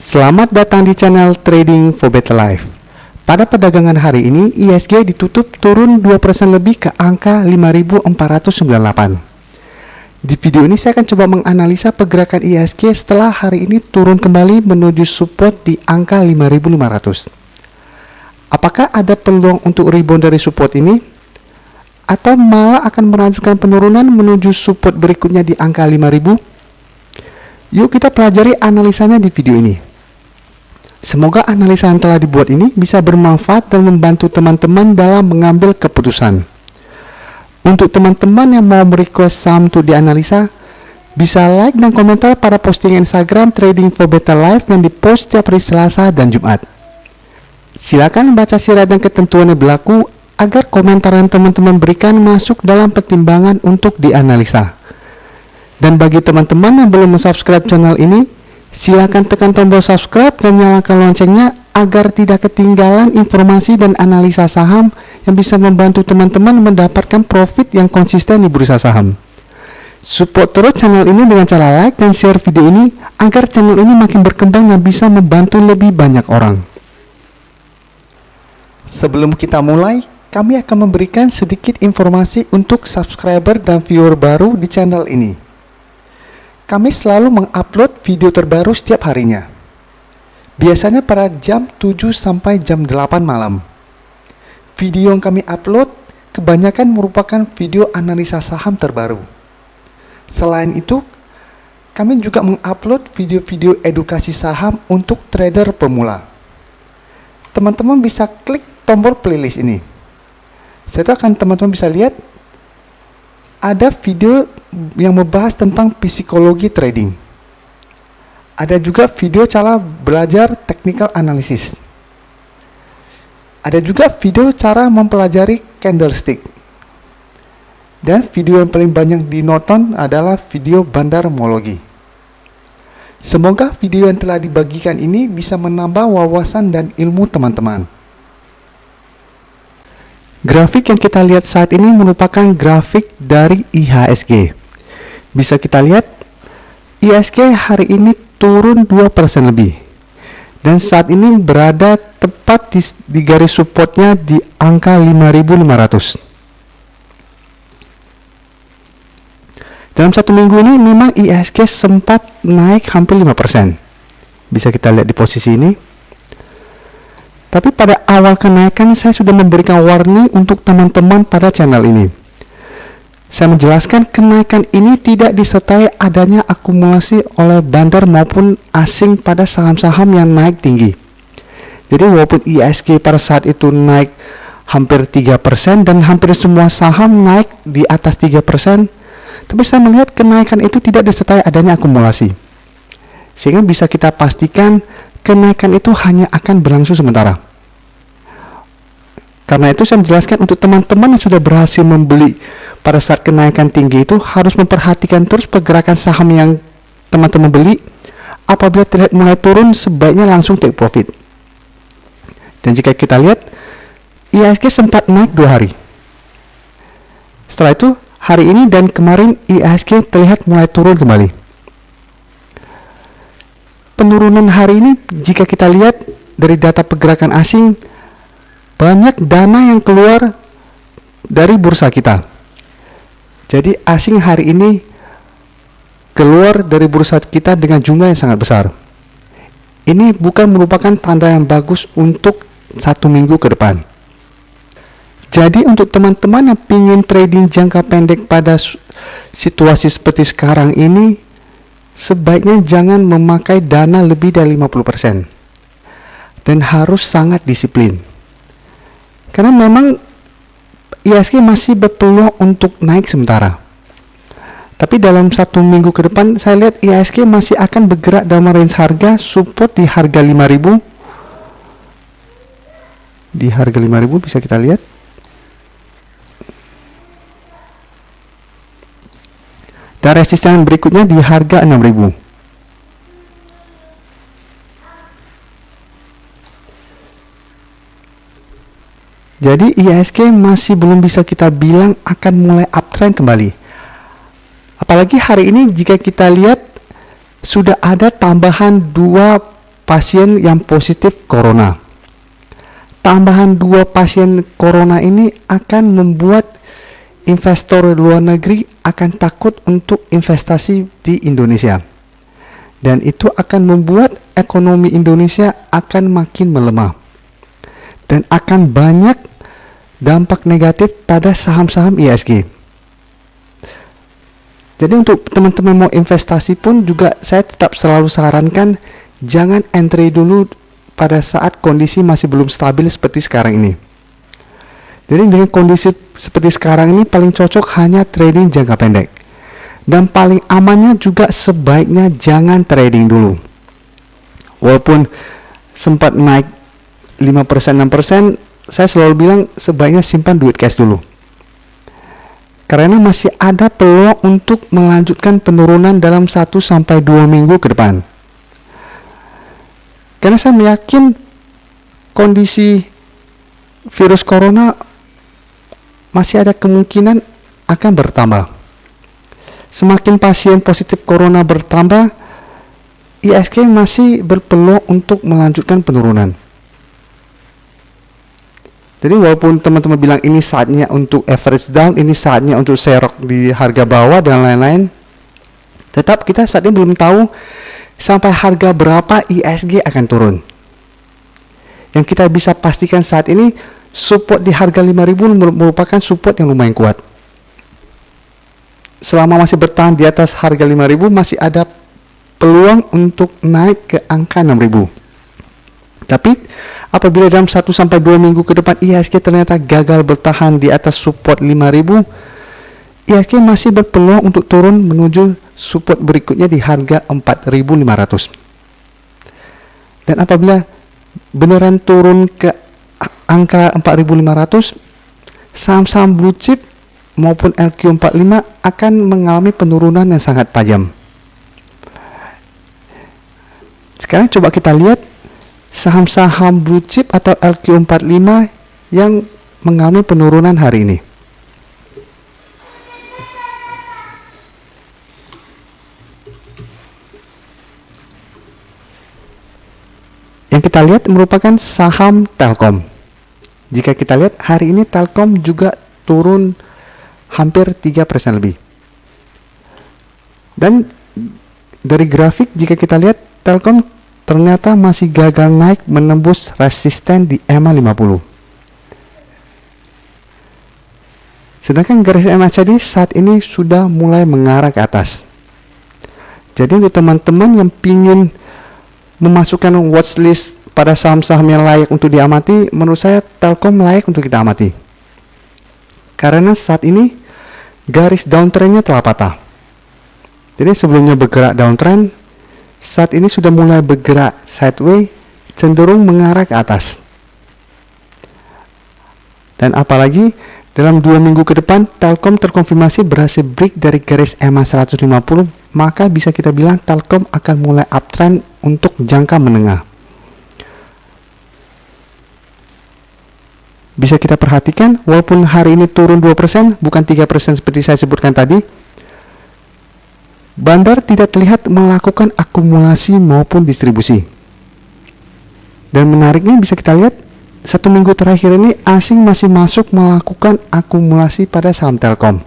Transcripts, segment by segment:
Selamat datang di channel Trading for Better Life. Pada perdagangan hari ini, IHSG ditutup turun 2% lebih ke angka 5.498. Di video ini saya akan coba menganalisa pergerakan IHSG setelah hari ini turun kembali menuju support di angka 5.500. Apakah ada peluang untuk rebound dari support ini? Atau malah akan melanjutkan penurunan menuju support berikutnya di angka 5.000? Yuk kita pelajari analisanya di video ini. Semoga analisa yang telah dibuat ini bisa bermanfaat dan membantu teman-teman dalam mengambil keputusan. Untuk teman-teman yang mau merequest saham untuk dianalisa, bisa like dan komentar pada postingan Instagram Trading for Better Life yang dipost setiap hari Selasa dan Jumat. Silakan baca syarat dan ketentuan yang berlaku agar komentar yang teman-teman berikan masuk dalam pertimbangan untuk dianalisa. Dan bagi teman-teman yang belum subscribe channel ini, silakan tekan tombol subscribe dan nyalakan loncengnya agar tidak ketinggalan informasi dan analisa saham yang bisa membantu teman-teman mendapatkan profit yang konsisten di bursa saham. Support terus channel ini dengan cara like dan share video ini agar channel ini makin berkembang dan bisa membantu lebih banyak orang. Sebelum kita mulai, kami akan memberikan sedikit informasi untuk subscriber dan viewer baru di channel ini. Kami selalu mengupload video terbaru setiap harinya. Biasanya pada jam 7 sampai jam 8 malam. Video yang kami upload kebanyakan merupakan video analisa saham terbaru. Selain itu, kami juga mengupload video-video edukasi saham untuk trader pemula. Teman-teman bisa klik tombol playlist ini. Setelah akan teman-teman bisa lihat ada video yang membahas tentang psikologi trading. Ada juga video cara belajar technical analysis. Ada juga video cara mempelajari candlestick. Dan video yang paling banyak dinonton adalah video bandarmologi. Semoga video yang telah dibagikan ini bisa menambah wawasan dan ilmu teman-teman. Grafik yang kita lihat saat ini merupakan grafik dari IHSG. Bisa kita lihat, IHSG hari ini turun 2% lebih. Dan saat ini berada tepat di garis supportnya di angka 5.500. Dalam satu minggu ini memang IHSG sempat naik hampir 5%. Bisa kita lihat di posisi ini. Tapi pada awal kenaikan saya sudah memberikan warning untuk teman-teman pada channel ini. Saya menjelaskan kenaikan ini tidak disertai adanya akumulasi oleh bandar maupun asing pada saham-saham yang naik tinggi. Jadi walaupun IHSG pada saat itu naik hampir 3% dan hampir semua saham naik di atas 3%, tapi saya melihat kenaikan itu tidak disertai adanya akumulasi. Sehingga bisa kita pastikan kenaikan itu hanya akan berlangsung sementara. Karena itu saya menjelaskan untuk teman-teman yang sudah berhasil membeli pada saat kenaikan tinggi itu harus memperhatikan terus pergerakan saham yang teman-teman beli. Apabila terlihat mulai turun, sebaiknya langsung take profit. Dan jika kita lihat, IHSG sempat naik 2 hari. Setelah itu, hari ini dan kemarin IHSG terlihat mulai turun kembali. Penurunan hari ini jika kita lihat dari data pergerakan asing, banyak dana yang keluar dari bursa kita. Jadi asing hari ini keluar dari bursa kita dengan jumlah yang sangat besar. Ini bukan merupakan tanda yang bagus untuk 1 minggu ke depan. Jadi untuk teman-teman yang ingin trading jangka pendek pada situasi seperti sekarang ini, sebaiknya jangan memakai dana lebih dari 50%. Dan harus sangat disiplin. Karena memang IHSG masih berpeluang untuk naik sementara. Tapi dalam 1 minggu ke depan saya lihat IHSG masih akan bergerak dalam range harga support di harga 5.000. Di harga 5.000 bisa kita lihat. Dan resisten berikutnya di harga 6.000. Jadi IHSG masih belum bisa kita bilang akan mulai uptrend kembali. Apalagi hari ini jika kita lihat sudah ada tambahan 2 pasien yang positif corona. Tambahan 2 pasien corona ini akan membuat investor luar negeri akan takut untuk investasi di Indonesia. Dan itu akan membuat ekonomi Indonesia akan makin melemah. Dan akan banyak dampak negatif pada saham-saham IHSG. Jadi untuk teman-teman mau investasi pun juga saya tetap selalu sarankan jangan entry dulu pada saat kondisi masih belum stabil seperti sekarang ini. Jadi dengan kondisi seperti sekarang ini paling cocok hanya trading jangka pendek. Dan paling amannya juga sebaiknya jangan trading dulu. Walaupun sempat naik 5%, 6%, saya selalu bilang sebaiknya simpan duit cash dulu. Karena masih ada peluang untuk melanjutkan penurunan dalam 1-2 minggu ke depan. Karena saya yakin kondisi virus corona masih ada kemungkinan akan bertambah. Semakin pasien positif corona bertambah, IHSG masih berpeluang untuk melanjutkan penurunan. Jadi walaupun teman-teman bilang ini saatnya untuk average down, ini saatnya untuk serok di harga bawah dan lain-lain, tetap kita saat ini belum tahu sampai harga berapa IHSG akan turun. Yang kita bisa pastikan saat ini support di harga 5.000 merupakan support yang lumayan kuat. Selama masih bertahan di atas harga 5.000 masih ada peluang untuk naik ke angka 6.000. Tapi apabila dalam 1-2 minggu ke depan IHSG ternyata gagal bertahan di atas support 5.000, IHSG masih berpeluang untuk turun menuju support berikutnya di harga 4.500. Dan apabila beneran turun ke angka 4.500, saham-saham blue chip maupun LQ45 akan mengalami penurunan yang sangat tajam. Sekarang coba kita lihat saham-saham blue chip atau LQ45 yang mengalami penurunan hari ini. Yang kita lihat merupakan saham Telkom. Jika kita lihat hari ini Telkom juga turun hampir 3% lebih. Dan dari grafik jika kita lihat Telkom ternyata masih gagal naik menembus resisten di EMA 50. Sedangkan garis MACD saat ini sudah mulai mengarah ke atas. Jadi untuk teman-teman yang ingin memasukkan watchlist pada saham-saham yang layak untuk diamati, menurut saya Telkom layak untuk kita amati. Karena saat ini garis downtrendnya telah patah. Jadi sebelumnya bergerak downtrend, saat ini sudah mulai bergerak sideways, cenderung mengarah ke atas. Dan apalagi dalam 2 minggu ke depan Telkom terkonfirmasi berhasil break dari garis EMA 150, maka bisa kita bilang Telkom akan mulai uptrend untuk jangka menengah. Bisa kita perhatikan walaupun hari ini turun 2%, bukan 3% seperti saya sebutkan tadi, Bandar tidak terlihat melakukan akumulasi maupun distribusi. Dan menariknya bisa kita lihat 1 minggu terakhir ini asing masih masuk melakukan akumulasi pada saham Telkom.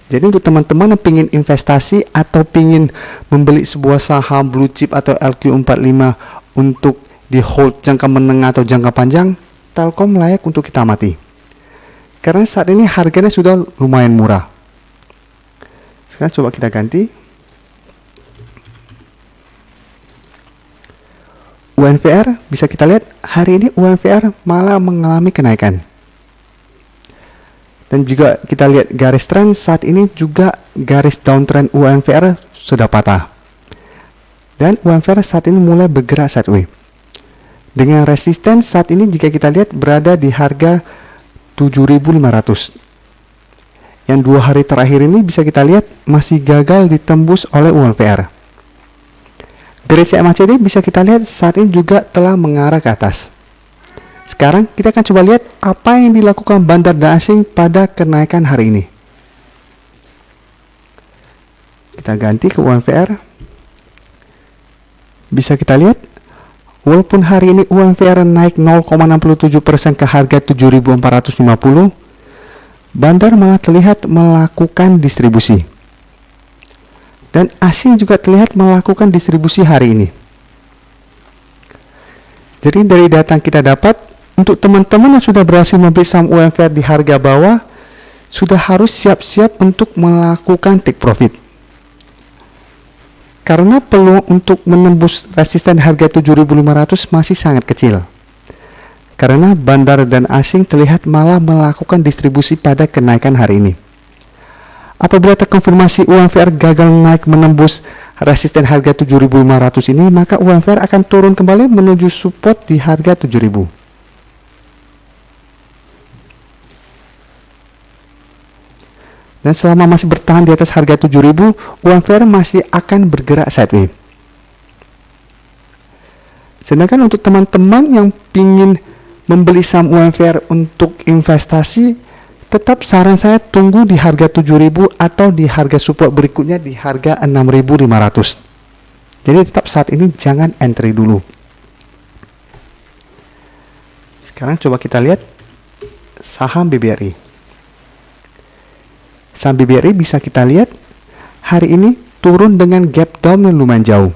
Jadi untuk teman-teman yang ingin investasi atau ingin membeli sebuah saham blue chip atau LQ45 untuk di hold jangka menengah atau jangka panjang, Telkom layak untuk kita amati. Karena saat ini harganya sudah lumayan murah. Sekarang coba kita ganti. UNVR bisa kita lihat hari ini UNVR malah mengalami kenaikan. Dan juga kita lihat garis tren saat ini juga garis downtrend UNVR sudah patah. Dan UNVR saat ini mulai bergerak sideways. Dengan resisten saat ini jika kita lihat berada di harga 7.500. Yang 2 hari terakhir ini bisa kita lihat masih gagal ditembus oleh UNVR. Garis MACD bisa kita lihat saat ini juga telah mengarah ke atas. Sekarang kita akan coba lihat apa yang dilakukan bandar dan asing pada kenaikan hari ini. Kita ganti ke UNVR. Bisa kita lihat, walaupun hari ini UMVR naik 0,67% ke harga 7.450, Bandar malah terlihat melakukan distribusi. Dan asing juga terlihat melakukan distribusi hari ini. Jadi dari data yang kita dapat, untuk teman-teman yang sudah berhasil membeli saham UMVR di harga bawah, sudah harus siap-siap untuk melakukan take profit. Karena peluang untuk menembus resisten harga 7.500 masih sangat kecil. Karena bandar dan asing terlihat malah melakukan distribusi pada kenaikan hari ini. Apabila terkonfirmasi UMVR gagal naik menembus resisten harga 7.500 ini, maka UMVR akan turun kembali menuju support di harga 7.000. Dan selama masih bertahan di atas harga 7.000, UMVR masih akan bergerak sideways. Sedangkan untuk teman-teman yang ingin membeli saham UMVR untuk investasi, tetap saran saya tunggu di harga 7.000 atau di harga support berikutnya di harga 6.500. Jadi tetap saat ini jangan entry dulu. Sekarang coba kita lihat saham BBRI. Saham BBRI bisa kita lihat hari ini turun dengan gap down yang lumayan jauh.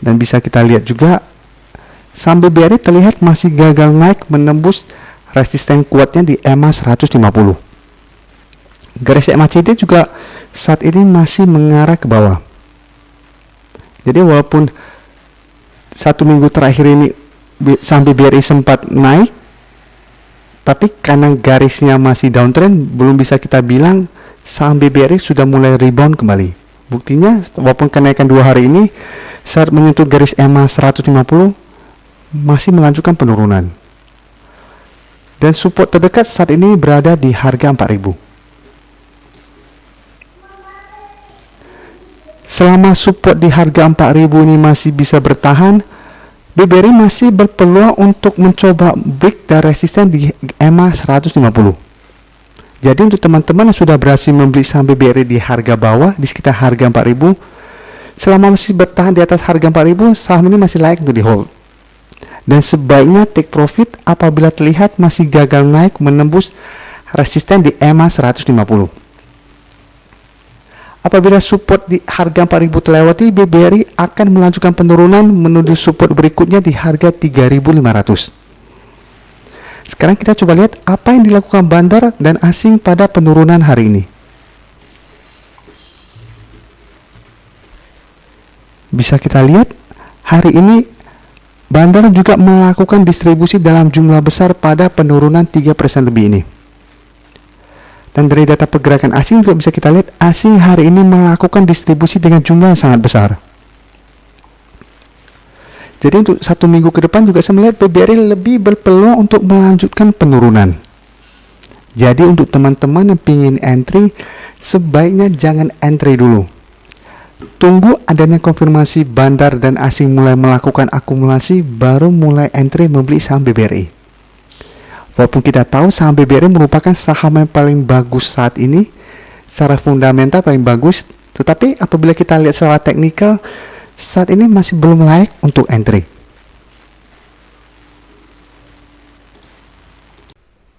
Dan bisa kita lihat juga saham BBRI terlihat masih gagal naik menembus resisten kuatnya di EMA 150. Garis MACD juga saat ini masih mengarah ke bawah. Jadi walaupun satu minggu terakhir ini saham BBRI sempat naik, tapi karena garisnya masih downtrend, belum bisa kita bilang saham BBRI sudah mulai rebound kembali. Buktinya walaupun kenaikan 2 hari ini, saat menyentuh garis EMA 150 masih melanjutkan penurunan. Dan support terdekat saat ini berada di harga 4.000. Selama support di harga 4.000 ini masih bisa bertahan, BBRI masih berpeluang untuk mencoba break dan resisten di EMA 150. Jadi untuk teman-teman yang sudah berhasil membeli saham BBRI di harga bawah, di sekitar harga 4.000, selama masih bertahan di atas harga 4.000, saham ini masih layak untuk di hold. Dan sebaiknya take profit apabila terlihat masih gagal naik menembus resisten di EMA 150. Apabila support di harga 4.000 terlewati, BBRI akan melanjutkan penurunan menuju support berikutnya di harga 3.500. Sekarang kita coba lihat apa yang dilakukan bandar dan asing pada penurunan hari ini. Bisa kita lihat hari ini bandar juga melakukan distribusi dalam jumlah besar pada penurunan 3% lebih ini. Dan dari data pergerakan asing juga bisa kita lihat asing hari ini melakukan distribusi dengan jumlah yang sangat besar. Jadi untuk 1 minggu ke depan juga saya melihat BBRI lebih berpeluang untuk melanjutkan penurunan. Jadi untuk teman-teman yang ingin entry, sebaiknya jangan entry dulu. Tunggu adanya konfirmasi bandar dan asing mulai melakukan akumulasi, baru mulai entry membeli saham BBRI. Walaupun kita tahu saham BBRI merupakan saham yang paling bagus saat ini, secara fundamental paling bagus, tetapi apabila kita lihat secara teknikal, saat ini masih belum layak untuk entry.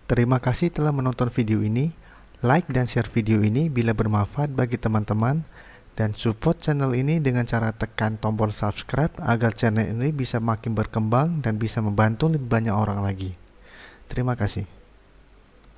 Terima kasih telah menonton video ini. Like dan share video ini bila bermanfaat bagi teman-teman. Dan support channel ini dengan cara tekan tombol subscribe agar channel ini bisa makin berkembang dan bisa membantu lebih banyak orang lagi. Terima kasih.